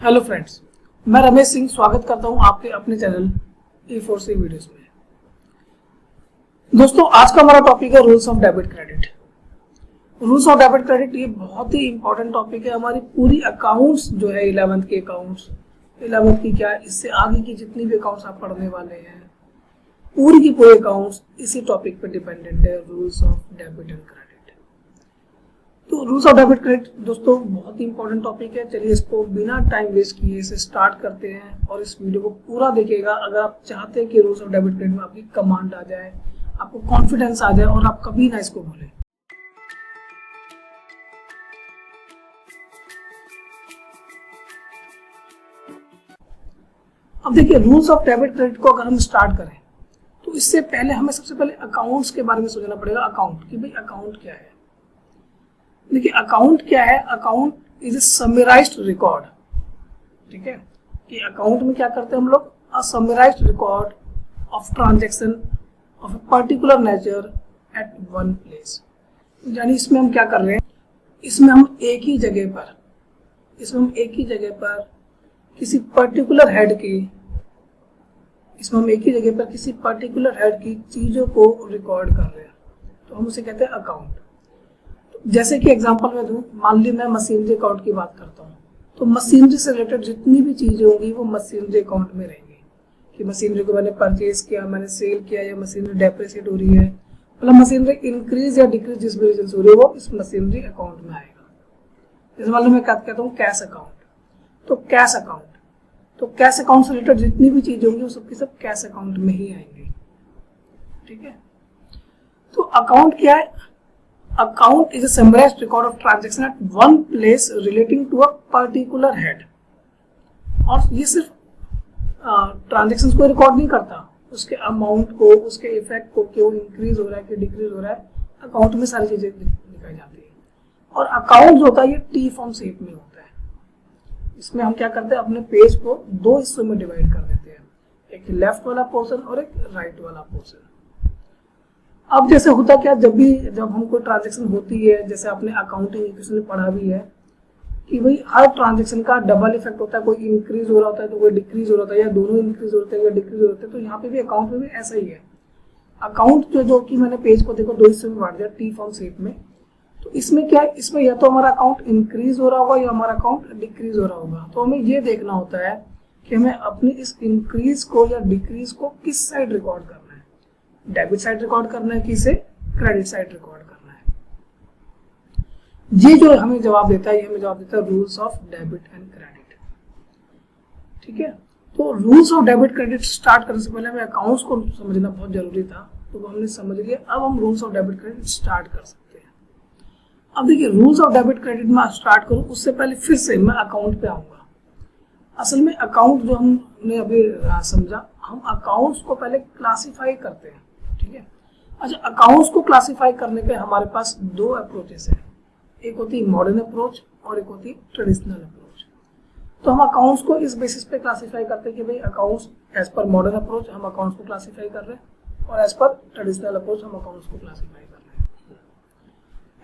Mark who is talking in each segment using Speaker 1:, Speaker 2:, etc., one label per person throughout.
Speaker 1: Hello friends, मैं रमेश सिंह स्वागत करता हूं आपके अपने चैनल E4C वीडियोस में। दोस्तों, आज का हमारा टॉपिक है rules of debit credit. Rules of debit credit ये बहुत ही इंपॉर्टेंट टॉपिक है। हमारी पूरी अकाउंट्स जो है 11th के अकाउंट्स, 11th की क्या इससे आगे की जितनी भी अकाउंट्स आप पढ़ने वाले हैं, पूरी की पूरी अकाउंट्स इसी टॉपिक पे डिपेंडेंट है, rules of debit and credit. तो रूल्स ऑफ डेबिट क्रेडिट दोस्तों बहुत ही इंपॉर्टेंट टॉपिक है। चलिए इसको बिना टाइम वेस्ट किए इसे स्टार्ट करते हैं और इस वीडियो को पूरा देखिएगा अगर आप चाहते हैं कि रूल्स ऑफ डेबिट क्रेडिट में आपकी कमांड आ जाए, आपको कॉन्फिडेंस आ जाए और आप कभी ना इसको भूलें। अब देखिए, रूल्स ऑफ डेबिट क्रेडिट को अगर हम स्टार्ट करें तो इससे पहले हमें सबसे पहले अकाउंट्स के बारे में सोचना पड़ेगा। अकाउंट कि भाई अकाउंट क्या है। देखिए, अकाउंट क्या है। Account is a summarised record. ठीक है, कि अकाउंट में क्या करते हैं हम लोग, a summarised record of transaction of a particular nature at one place. यानी इसमें हम क्या कर रहे हैं, इसमें हम एक ही जगह पर किसी पर्टिकुलर हेड की चीजों को रिकॉर्ड कर रहे हैं, तो हम उसे कहते हैं अकाउंट। जैसे कि एग्जांपल में दूं, मान ली मैं मशीनरी अकाउंट की बात करता हूं, तो मशीनरी से रिलेटेड जितनी भी चीजें होंगी वो मशीनरी अकाउंट में रहेंगी। कि मशीनरी को मैंने परचेज किया, मैंने सेल किया, या मशीनरी डेप्रिसिएट हो रही है, मतलब मशीनरी इंक्रीज या डिक्रीज जिस भी रीजन से हो रही है वो इस मशीनरी अकाउंट में आएगा। जैसे मान लो मैं कहता हूँ कैश अकाउंट, तो कैश अकाउंट से रिलेटेड जितनी भी चीजें होंगी वो सबकी सब कैश अकाउंट में ही आएंगी। ठीक है, तो अकाउंट क्या है। Account is a summarized record of transaction at one place relating to a particular head। और ये सिर्फ ट्रांजेक्शन्स को रिकॉर्ड नहीं करता, उसके अमाउंट को, उसके इफेक्ट को, कि वो इंक्रीज हो रहा है कि डिक्रीज हो रहा है, अकाउंट में सारी चीजें दिखाई जाती है। और अकाउंट जो होता है ये टी फॉर्म शेप में होता है। इसमें हम क्या करते हैं, अपने पेज को दो हिस्सों में डिवाइड कर देते हैं, एक लेफ्ट वाला पोर्शन और एक राइट वाला पोर्शन। अब जैसे होता क्या, जब हम कोई ट्रांजैक्शन होती है, जैसे आपने अकाउंटिंग इक्वेशन में पढ़ा भी है कि भाई हर ट्रांजैक्शन का डबल इफेक्ट होता है, कोई इंक्रीज हो रहा होता है तो कोई डिक्रीज हो रहा होता है, या दोनों इंक्रीज होते हैं या डिक्रीज होते हैं। तो यहाँ पे भी अकाउंट में भी ऐसा ही है। अकाउंट जो कि मैंने पेज को देखो दो हिस्से में बांट दिया टी फॉर्म शेप में, तो इसमें क्या है, इसमें या तो हमारा अकाउंट इंक्रीज हो रहा होगा या हमारा अकाउंट डिक्रीज हो रहा होगा। तो हमें ये देखना होता है कि हमें अपनी इस इंक्रीज को या डिक्रीज को किस साइड रिकॉर्ड करना है, डेबिट साइड रिकॉर्ड करना है कि इसे क्रेडिट साइड रिकॉर्ड करना है। ये जो हमें जवाब देता है, ये हमें जवाब देता है rules of debit and credit. ठीक है, तो rules of debit credit start करने से पहले हमें अकाउंट्स को समझना बहुत जरूरी था, तो वो हमने समझ लिया। अब हम rules of debit credit start कर सकते हैं। अब देखिए, रूल्स ऑफ डेबिट क्रेडिट में स्टार्ट करूं उससे पहले फिर से मैं अकाउंट पे आऊंगा। असल में अकाउंट जो हमने अभी समझा, हम अकाउंट्स को पहले क्लासिफाई करते हैं। ठीक है, अच्छा, अकाउंट्स को क्लासिफाई करने के हमारे पास दो अप्रोचेस हैं, एक होती है मॉडर्न अप्रोच और एक होती है ट्रेडिशनल अप्रोच। तो हम अकाउंट्स को इस बेसिस पे क्लासिफाई करते हैं कि भाई अकाउंट्स एज पर मॉडर्न अप्रोच हम अकाउंट्स को क्लासिफाई कर रहे हैं, और एज पर ट्रेडिशनल अप्रोच हम अकाउंट्स को क्लासिफाई कर रहे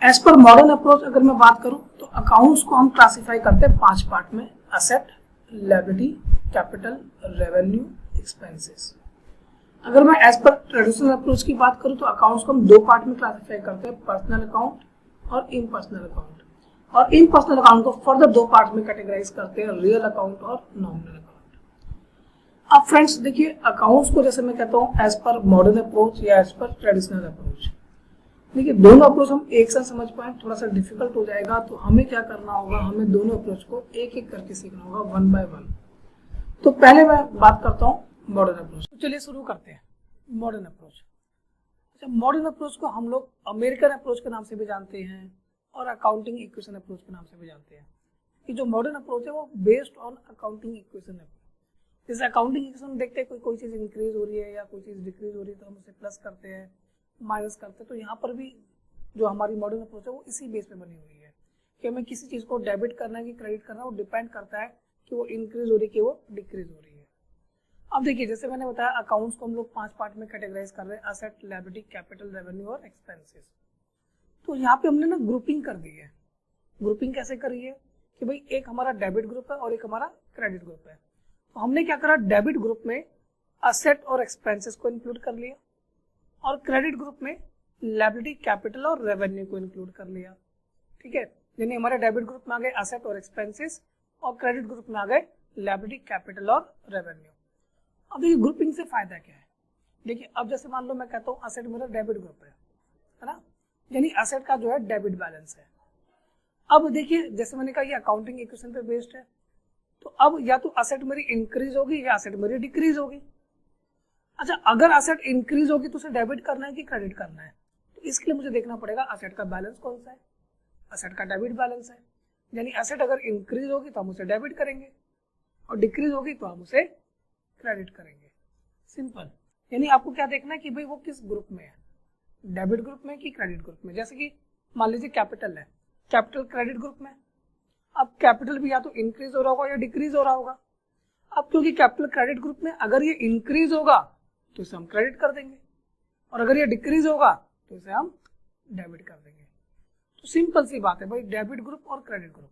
Speaker 1: हैं। एज पर मॉडर्न अप्रोच अगर मैं बात करूं तो अकाउंट्स को हम क्लासिफाई करते हैं 5 पार्ट में, asset, liability, capital, revenue, expenses. अगर मैं एज पर ट्रेडिशनल अप्रोच की बात करूं तो अकाउंट्स को हम 2 पार्ट में क्लासिफाई करते हैं, पर्सनल अकाउंट और इम्पर्सनल अकाउंट। और इम्पर्सनल अकाउंट को फर्दर 2 पार्ट में कैटेगराइज करते हैं, रियल अकाउंट और नॉमिनल अकाउंट। अब फ्रेंड्स देखिए, अकाउंट्स को जैसे मैं कहता हूं एज पर मॉडर्न अप्रोच या एज पर ट्रेडिशनल अप्रोच। देखिए, दोनों अप्रोच हम एक साथ समझ पाए थोड़ा सा डिफिकल्ट हो जाएगा, तो हमें क्या करना होगा, हमें दोनों अप्रोच को एक एक करके सीखना होगा, 1 बाय 1। तो पहले मैं बात करता हूँ मॉडर्न अप्रोच। तो चलिए शुरू करते हैं मॉडर्न अप्रोच। अच्छा, मॉडर्न अप्रोच को हम लोग अमेरिकन अप्रोच के नाम से भी जानते हैं और अकाउंटिंग इक्वेशन अप्रोच के नाम से भी जानते हैं। कि जो मॉडर्न अप्रोच है वो बेस्ड ऑन अकाउंटिंग इक्वेशन है। जैसे अकाउंटिंग इक्वेशन देखते हैं कोई चीज इंक्रीज हो रही है या कोई चीज डिक्रीज हो रही है तो हम उसे प्लस करते हैं, माइनस करते हैं। तो यहाँ पर भी जो हमारी मॉडर्न अप्रोच है वो इसी बेस पे बनी हुई है कि हमें किसी चीज को डेबिट करना है कि क्रेडिट करना है, वो डिपेंड करता है कि वो इंक्रीज हो रही है कि वो डिक्रीज हो रही है। अब देखिए, जैसे मैंने बताया अकाउंट्स को हम लोग 5 पार्ट में कैटेगराइज कर रहे हैं, असेट, लायबिलिटी, कैपिटल, रेवेन्यू और एक्सपेंसेस। तो यहाँ पे हमने ना ग्रुपिंग कर दी है। ग्रुपिंग कैसे करी है कि भाई एक हमारा डेबिट ग्रुप है और एक हमारा क्रेडिट ग्रुप है। तो हमने क्या करा, डेबिट ग्रुप में असेट और एक्सपेंसेस को इंक्लूड कर लिया और क्रेडिट ग्रुप में लायबिलिटी, कैपिटल और रेवेन्यू को इंक्लूड कर लिया। ठीक है, यानी हमारे डेबिट ग्रुप में आ गए असेट और एक्सपेंसेस और क्रेडिट ग्रुप में आ गए लायबिलिटी, कैपिटल और रेवेन्यू। अब देखिए ग्रुपिंग से फायदा क्या है। देखिए अब जैसे मान लो मैं कहता हूँ असेट मेरा डेबिट ग्रुप है ना, यानी असेट का जो है डेबिट बैलेंस है। अब देखिए जैसे मैंने कहा ये अकाउंटिंग इक्वेशन पे बेस्ड है, तो अब या तो असेट मेरी इंक्रीज होगी या असेट मेरी डिक्रीज होगी। अच्छा, अगर असेट इंक्रीज होगी तो उसे डेबिट करना है कि क्रेडिट करना है, तो इसके लिए मुझे देखना पड़ेगा असेट का बैलेंस कौन सा है। असेट का डेबिट बैलेंस है, यानी असेट अगर इंक्रीज होगी तो हम उसे डेबिट करेंगे और डिक्रीज होगी तो हम उसे क्रेडिट करेंगे। सिंपल। यानी आपको क्या देखना है कि भाई वो किस ग्रुप में है, डेबिट ग्रुप में कि क्रेडिट ग्रुप में। जैसे कि मान लीजिए कैपिटल है, कैपिटल क्रेडिट ग्रुप में। अब कैपिटल भी या तो इंक्रीज हो रहा होगा या डिक्रीज हो रहा होगा। अब क्योंकि कैपिटल क्रेडिट ग्रुप में अगर ये इंक्रीज होगा तो इसे हम क्रेडिट कर देंगे और अगर ये डिक्रीज होगा तो इसे हम डेबिट कर देंगे। तो सिंपल सी बात है भाई, डेबिट ग्रुप और क्रेडिट ग्रुप।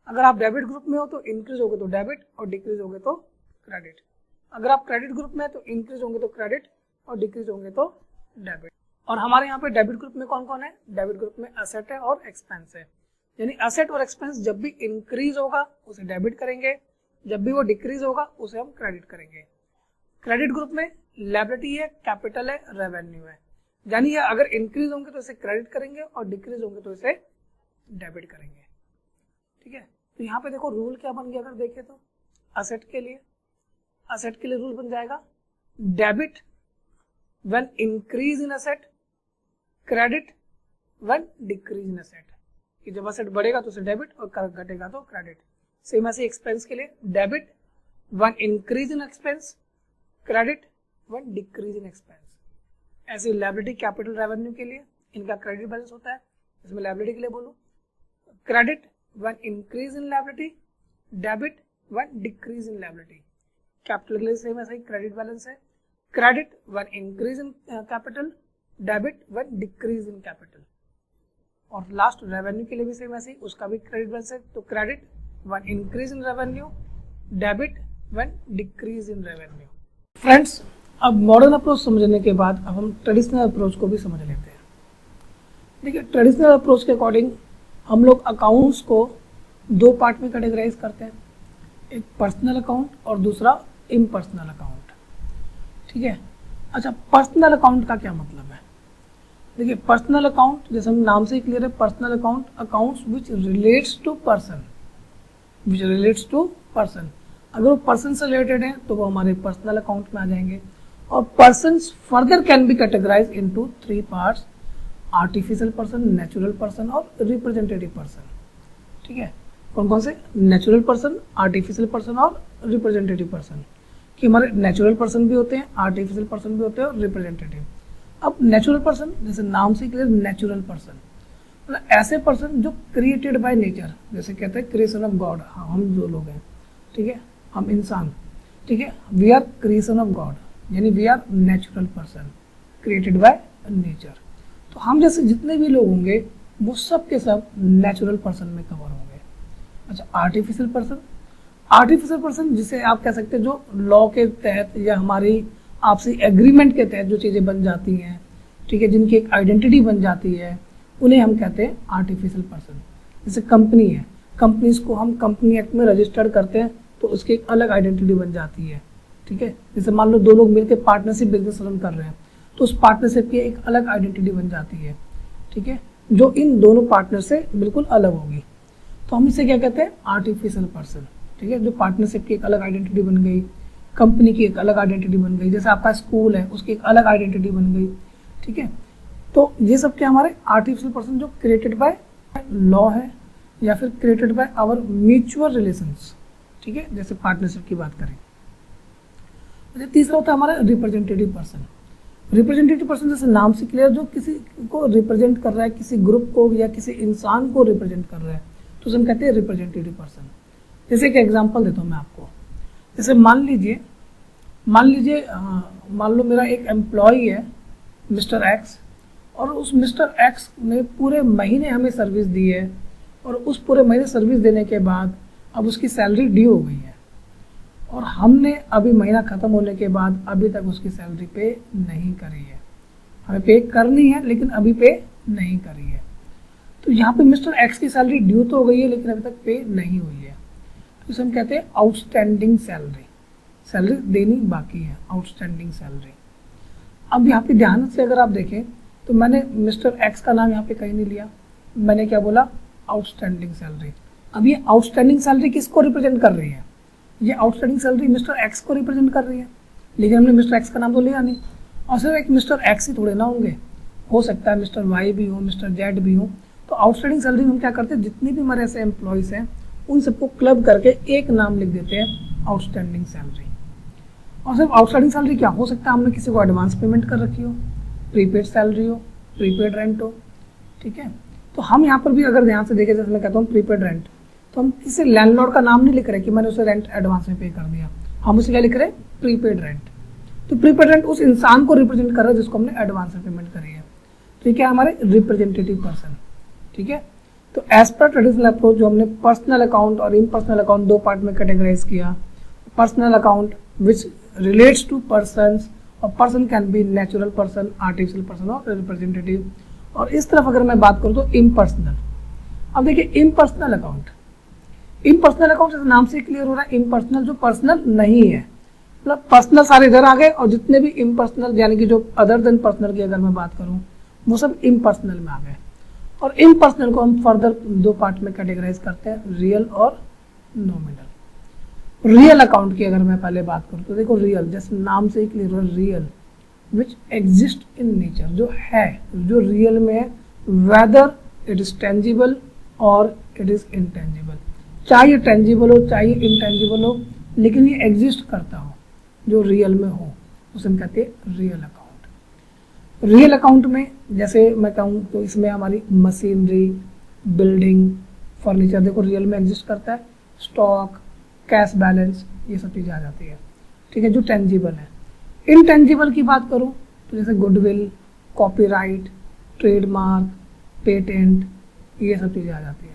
Speaker 1: अगर आप डेबिट ग्रुप में हो तो इंक्रीज होगे तो डेबिट और डिक्रीज होगे तो क्रेडिट। अगर आप क्रेडिट ग्रुप में है तो इंक्रीज होंगे तो क्रेडिट और डिक्रीज होंगे तो डेबिट। और हमारे यहाँ पे डेबिट ग्रुप में कौन कौन है, डेबिट ग्रुप में असेट है और एक्सपेंस है। यानी असेट और एक्सपेंस जब भी इंक्रीज होगा उसे डेबिट करेंगे, जब भी वो डिक्रीज होगा उसे हम क्रेडिट करेंगे। क्रेडिट ग्रुप में लायबिलिटी है, कैपिटल है, रेवेन्यू है। यानी ये अगर इंक्रीज होंगे तो इसे क्रेडिट करेंगे और डिक्रीज होंगे तो इसे डेबिट करेंगे। ठीक है, तो यहाँ पे देखो रूल क्या बन गया, अगर देखें तो असेट के लिए रूल बन जाएगा debit when increase in asset, credit when decrease in asset. कि जब असेट बढ़ेगा तो उसे डेबिट और घटेगा तो क्रेडिट। सेम ऐसे एक्सपेंस के लिए debit when increase in expense, credit when decrease in expense. ऐसे लायबिलिटी, कैपिटल, रेवेन्यू के लिए इनका क्रेडिट बैलेंस होता है। इसमें लायबिलिटी के लिए बोलूं credit when increase in liability, debit when decrease in liability. Capital के लिए सेम ऐसा ही क्रेडिट बैलेंस है, credit when increase in capital, debit when decrease in capital. और लास्ट रेवेन्यू के लिए भी सेम ऐसे ही, उसका भी क्रेडिट बैलेंस है, तो credit when increase in revenue, debit when decrease in revenue. Friends, अब मॉडर्न अप्रोच समझने के बाद अब हम ट्रेडिशनल अप्रोच को भी समझ लेते हैं। देखिए ट्रेडिशनल अप्रोच के अकॉर्डिंग हम लोग अकाउंट्स को दो पार्ट में कैटेगराइज करते हैं, एक पर्सनल अकाउंट और दूसरा इम्पर्सनल अकाउंट। ठीक है, अच्छा पर्सनल अकाउंट का क्या मतलब है। देखिए पर्सनल अकाउंट जैसे हम नाम से ही क्लियर है, personal account accounts which relates to person. अगर वो पर्सन से रिलेटेड है तो वो हमारे पर्सनल अकाउंट में आ जाएंगे। और persons further can be categorise into 3 parts, artificial person, natural person और रिप्रेजेंटेटिव पर्सन। ठीक है, कौन कौन से, नेचुरल पर्सन, आर्टिफिशियल पर्सन और रिप्रेजेंटेटिव पर्सन। कि हमारे नेचुरल पर्सन भी होते हैं, आर्टिफिशियल पर्सन भी होते हैं और रिप्रेजेंटेटिव। अब नेचुरल पर्सन जैसे नाम से क्लियर, नेचुरल पर्सन मतलब ऐसे पर्सन जो क्रिएटेड बाय नेचर, जैसे कहते हैं क्रिएशन ऑफ गॉड। हम जो लोग हैं, ठीक है, हम इंसान, ठीक है, we are creation of God, यानी we are natural person created by nature. तो हम जैसे जितने भी लोग होंगे वो सब के सब नेचुरल पर्सन में कवर होंगे। अच्छा आर्टिफिशियल पर्सन जिसे आप कह सकते हैं जो लॉ के तहत या हमारी आपसी एग्रीमेंट के तहत जो चीज़ें बन जाती हैं, ठीक है, जिनकी एक आइडेंटिटी बन जाती है, उन्हें हम कहते हैं आर्टिफिशियल पर्सन। जैसे कंपनी है, कंपनीज को हम कंपनी एक्ट में रजिस्टर्ड करते हैं तो उसकी एक अलग आइडेंटिटी बन जाती है। ठीक है, जैसे मान लो 2 लोग मिलकर पार्टनरशिप बिजनेस रन कर रहे हैं तो उस पार्टनरशिप की एक अलग आइडेंटिटी बन जाती है। ठीक है, जो इन दोनों पार्टनर से बिल्कुल अलग होगी, तो हम इसे क्या कहते हैं, आर्टिफिशियल पर्सन। ठीक है, जो पार्टनरशिप की एक अलग आइडेंटिटी बन गई, कंपनी की एक अलग आइडेंटिटी बन गई, जैसे आपका स्कूल है उसकी एक अलग आइडेंटिटी बन गई। ठीक है, तो ये सब क्या हमारे आर्टिफिशियल पर्सन जो क्रिएटेड बाय लॉ है या फिर created by our mutual relations. ठीक है, जैसे पार्टनरशिप की बात करें। अच्छा तीसरा होता है हमारा रिप्रेजेंटेटिव पर्सन। रिप्रेजेंटेटिव पर्सन जैसे नाम से क्लियर, जो किसी को रिप्रेजेंट कर रहा है, किसी ग्रुप को या किसी इंसान को रिप्रेजेंट कर रहा है, तो उसे हम कहते हैं रिप्रेजेंटेटिव पर्सन। जैसे एक एग्जांपल देता हूँ मैं आपको, जैसे मान लो मेरा एक एम्प्लॉय है मिस्टर एक्स, और उस मिस्टर एक्स ने पूरे महीने हमें सर्विस दी है, और उस पूरे महीने सर्विस देने के बाद अब उसकी सैलरी ड्यू हो गई है और हमने अभी महीना खत्म होने के बाद अभी तक उसकी सैलरी पे नहीं करी है। हमें पे करनी है लेकिन अभी पे नहीं करी है। तो यहाँ पे मिस्टर एक्स की सैलरी ड्यू तो हो गई है लेकिन अभी तक पे नहीं हुई है, तो इसे हम कहते हैं आउटस्टैंडिंग सैलरी। सैलरी देनी बाकी है, आउटस्टैंडिंग सैलरी। अब यहाँ पे ध्यान से अगर आप देखें तो मैंने मिस्टर एक्स का नाम यहाँ पे कहीं नहीं लिया, मैंने क्या बोला, आउटस्टैंडिंग सैलरी। अब ये आउटस्टैंडिंग सैलरी किसको रिप्रेजेंट कर रही है? ये आउटस्टैंडिंग सैलरी मिस्टर एक्स को रिप्रेजेंट कर रही है, लेकिन हमने मिस्टर एक्स का नाम तो लिया नहीं। और सिर्फ एक मिस्टर एक्स ही थोड़े ना होंगे, हो सकता है मिस्टर वाई भी हो, मिस्टर जेड भी हो। तो आउटस्टैंडिंग सैलरी में हम क्या करते हैं, जितने भी हमारे ऐसे एम्प्लॉयज हैं उन सबको क्लब करके एक नाम लिख देते हैं, आउटस्टैंडिंग सैलरी। और सिर्फ आउटस्टैंडिंग सैलरी क्या हो सकता है, हमने किसी को एडवांस पेमेंट कर रखी हो, प्रीपेड सैलरी हो, प्रीपेड रेंट हो, ठीक है। तो हम यहाँ पर भी अगर ध्यान से देखें, जैसे मैं कहता हूँ प्रीपेड रेंट, तो हम किसी लैंडलॉर्ड का नाम नहीं लिख रहे कि मैंने उसे रेंट एडवांस में पे कर दिया, हम उसे क्या लिख रहे हैं, प्रीपेड रेंट। तो प्रीपेड रेंट उस इंसान को रिप्रेजेंट कर रहा है जिसको हमने एडवांस में पेमेंट करी है। तो ये क्या है, हमारे रिप्रेजेंटेटिव पर्सन, ठीक है। तो एज पर ट्रेडिशनल अप्रोच जो हमने पर्सनल अकाउंट और इम्पर्सनल अकाउंट दो पार्ट में कैटेगराइज किया। Personal account which relates to persons, और person can be natural person, artificial person और रिप्रेजेंटेटिव। और इस तरफ अगर मैं बात करूँ तो इम्पर्सनल। अब देखिए इम्पर्सनल अकाउंट, इम्पर्सनल अकाउंट नाम से क्लियर हो रहा है, इम्पर्सनल जो पर्सनल नहीं है, मतलब पर्सनल सारे इधर आ गए और जितने भी इम्पर्सनल यानी कि जो अदर देन पर्सनल की अगर मैं बात करूँ वो सब इम्पर्सनल में आ गए। और इम्पर्सनल को हम फर्दर दो पार्ट में कैटेगराइज करते हैं, रियल और नॉमिनल। रियल अकाउंट की अगर मैं पहले बात करूँ तो देखो रियल जैसे नाम से ही क्लियर हो, real which exist in nature, जो है, जो रियल में है, वेदर इट इज टेंजिबल और इट इज इनटेंजिबल, चाहे ये टेंजिबल हो चाहे इनटेंजिबल हो, लेकिन ये एग्जिस्ट करता हो, जो रियल में हो, उसे हम कहते हैं रियल अकाउंट। रियल अकाउंट में जैसे मैं कहूँ तो इसमें हमारी मशीनरी, बिल्डिंग, फर्नीचर देखो रियल में एग्जिस्ट करता है, स्टॉक, कैश बैलेंस, ये सब चीज़ें आ जाती है, ठीक है, जो टेंजिबल है। इनटेंजिबल की बात करूँ तो जैसे गुडविल, कॉपीराइट, ट्रेडमार्क, पेटेंट, ये सब चीज़ें आ जाती है।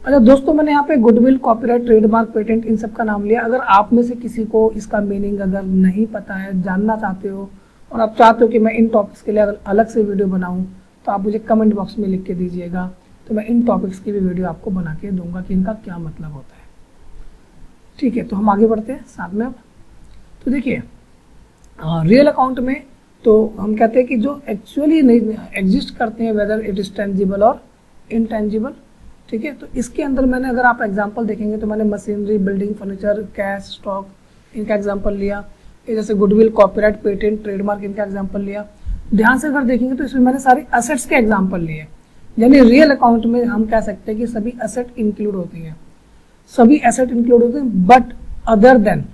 Speaker 1: अच्छा दोस्तों, मैंने यहाँ पे गुडविल, कॉपीराइट, ट्रेडमार्क, पेटेंट इन सब का नाम लिया। अगर आप में से किसी को इसका मीनिंग अगर नहीं पता है, जानना चाहते हो और आप चाहते हो कि मैं इन टॉपिक्स के लिए अगर अलग से वीडियो बनाऊं, तो आप मुझे कमेंट बॉक्स में लिख के दीजिएगा, तो मैं इन टॉपिक्स की भी वीडियो आपको बना के दूंगा कि इनका क्या मतलब होता है, ठीक है। तो हम आगे बढ़ते हैं साथ में। अब तो देखिए रियल अकाउंट में तो हम कहते हैं कि जो एक्चुअली नहीं एग्जिस्ट करते हैं, वेदर इट इज टेंजिबल और इनटेंजिबल, ठीक है। तो इसके अंदर मैंने अगर आप एग्जांपल देखेंगे तो मैंने machinery, building, furniture, cash, stock, इनका एग्जांपल लिया। ये जैसे गुडविल, कॉपीराइट, पेटेंट, ट्रेडमार्क, इनका एग्जांपल लिया। ध्यान से अगर देखेंगे तो इसमें मैंने सारे असेट्स के एग्जांपल लिए, यानी रियल अकाउंट में हम कह सकते हैं कि सभी असेट इंक्लूड होती हैं, सभी एसेट इंक्लूड होते हैं, बट अदर देन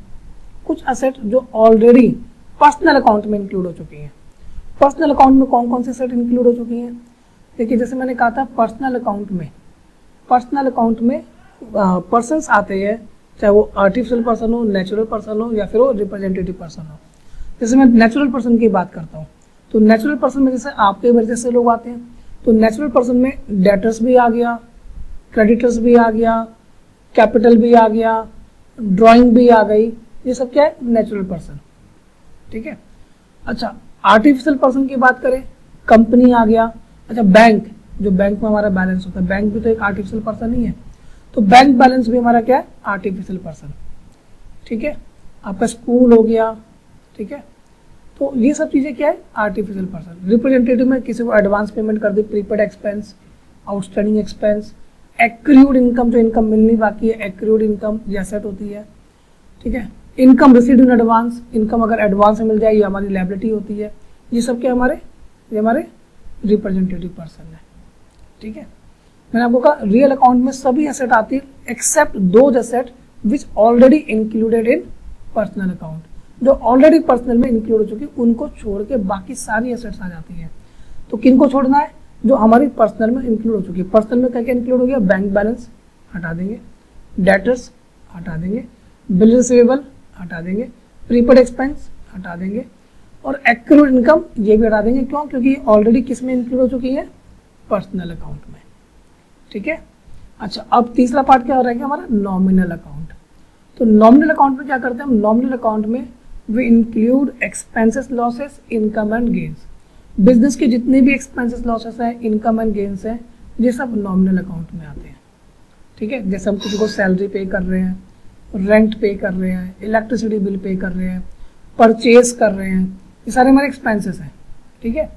Speaker 1: कुछ असेट जो ऑलरेडी पर्सनल अकाउंट में इंक्लूड हो चुकी हैं। पर्सनल अकाउंट में कौन कौन से असेट इंक्लूड हो चुकी हैं? देखिए जैसे मैंने कहा था पर्सनल अकाउंट में पर्सन्स आते हैं, चाहे वो आर्टिफिशियल पर्सन हो, नेचुरल पर्सन हो या फिर वो रिप्रेजेंटेटिव पर्सन हो। जैसे मैं नेचुरल पर्सन की बात करता हूँ तो नेचुरल पर्सन में जैसे आपके मेरे जैसे लोग आते हैं, तो नेचुरल पर्सन में डेटर्स भी आ गया, क्रेडिटर्स भी आ गया, कैपिटल भी आ गया, ड्राइंग भी आ गई, ये सब क्या है, नेचुरल पर्सन, ठीक है। अच्छा आर्टिफिशियल पर्सन की बात करें, कंपनी आ गया। अच्छा बैंक, जो बैंक में हमारा बैलेंस होता है, बैंक भी तो एक आर्टिफिशियल पर्सन ही है, तो बैंक बैलेंस भी हमारा क्या है, आर्टिफिशियल पर्सन, ठीक है। आपका स्कूल हो गया, ठीक है। तो ये सब चीज़ें क्या है, आर्टिफिशियल पर्सन। रिप्रेजेंटेटिव में किसी को एडवांस पेमेंट कर दी, prepaid expense, outstanding expense, accrued income, जो इनकम मिलनी बाकी है, एक्रूड इनकम ये एसेट होती है, ठीक है। Income received in advance, income अगर एडवांस में मिल जाए ये हमारी लायबिलिटी होती है। ये सब क्या ये हमारे रिप्रेजेंटेटिव पर्सन है, ठीक है। मैंने आपको कहा रियल अकाउंट में सभी एसेट आती है except those asset which already included in personal account, जो ऑलरेडी पर्सनल में इंक्लूड हो चुकी उनको छोड़ के बाकी सारी एसेट्स आ जाती हैं। तो किनको छोड़ना है, जो हमारी पर्सनल में इंक्लूड हो चुकी है। पर्सनल में क्या क्या इंक्लूड हो गया, बैंक बैलेंस हटा देंगे, डेटर्स हटा देंगे, बिल रिसीवेबल हटा देंगे, प्रीपेड एक्सपेंस हटा देंगे और एक्रूड इनकम ये भी हटा देंगे। क्यों? क्योंकि ऑलरेडी किस में इंक्लूड हो चुकी है, पर्सनल अकाउंट में, ठीक है। अच्छा, अब तीसरा पार्ट क्या हो रहा है कि हमारा नॉमिनल अकाउंट। तो नॉमिनल अकाउंट में क्या करते हैं हम, नॉमिनल अकाउंट में we include expenses, losses, income and gains. Business के जितने भी एक्सपेंसेस, लॉसेस हैं, इनकम एंड गेन्स हैं, ये सब नॉमिनल अकाउंट में आते हैं। ठीक है, जैसे हम किसी को सैलरी पे कर रहे हैं, रेंट पे कर रहे हैं, इलेक्ट्रिसिटी बिल पे कर रहे हैं, परचेज कर रहे हैं, ये सारे हमारे एक्सपेंसेस हैं। ठीक है,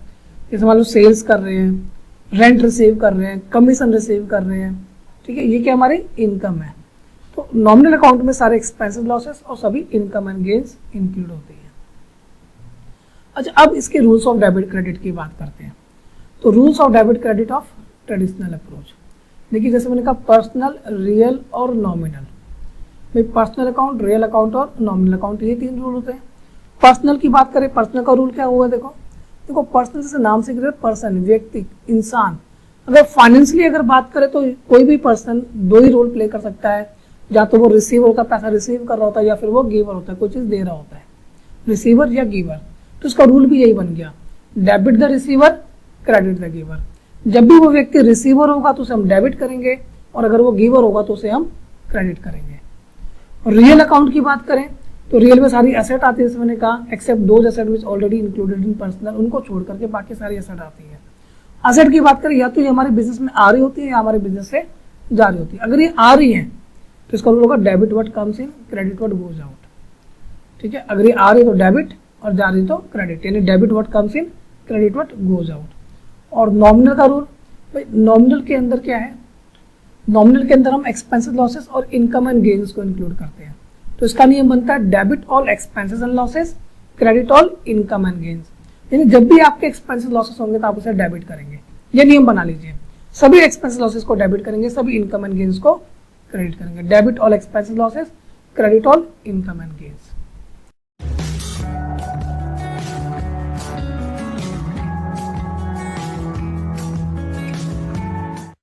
Speaker 1: जैसे मान लो सेल्स कर रहे हैं, रेंट रिसीव कर रहे हैं, कमीशन रिसीव कर रहे हैं। ठीक है, ये क्या हमारी इनकम है। तो नॉमिनल अकाउंट में सारे एक्सपेंसेस, लॉसेस और सभी इनकम एंड गेन्स इंक्लूड होते हैं। अच्छा, अब इसके रूल्स ऑफ डेबिट क्रेडिट की बात करते हैं। तो rules of debit credit of traditional approach, देखिए जैसे मैंने कहा पर्सनल, रियल और नॉमिनल। भाई पर्सनल अकाउंट, रियल अकाउंट और नॉमिनल अकाउंट, ये 3 रूल होते हैं। पर्सनल की बात करें, पर्सनल का रूल क्या हुआ, देखो पर्सनल जैसे नाम से क्लियर, पर्सन, व्यक्ति, इंसान। अगर फाइनेंशियली अगर बात करें तो कोई भी पर्सन 2 ही रोल प्ले कर सकता है, या तो वो रिसीवर का पैसा रिसीव कर रहा होता है या फिर वो गिवर होता है, कोई चीज दे रहा होता है, रिसीवर या गिवर। तो इसका रूल भी यही बन गया, debit the receiver, credit the giver. जब भी वो व्यक्ति रिसीवर होगा तो उसे हम डेबिट करेंगे, और अगर वो गिवर होगा तो उसे हम क्रेडिट करेंगे। और रियल अकाउंट की बात करें तो रियल में सारी एसेट आती है, जैसे मैंने कहा, except those asset which already included in personal, उनको छोड़ करके बाकी सारी एसेट आती है। एसेट की बात करें, या तो ये हमारे बिजनेस में आ रही होती है या हमारे बिजनेस से जा रही होती है। अगर ये आ रही है तो इसका रूल होगा debit what comes in, credit what goes out. ठीक है, अगर ये आ रही तो डेबिट और जा रही तो क्रेडिट, यानी debit what comes in, credit what goes out. और नॉमिनल का रूल, भाई नॉमिनल के अंदर क्या है, नॉमिनल के अंदर हम एक्सपेंसेस, लॉसेस और इनकम एंड गेन्स को इंक्लूड करते हैं। तो इसका नियम बनता है debit all expenses and losses, credit all income and gains. यानी जब भी आपके एक्सपेंसेस, लॉसेस होंगे तो आप उसे डेबिट करेंगे। ये नियम बना लीजिए, सभी एक्सपेंसेस, लॉसेस को डेबिट करेंगे, सभी इनकम एंड गेन्स को क्रेडिट करेंगे। Debit all expenses, losses, credit all income and gains.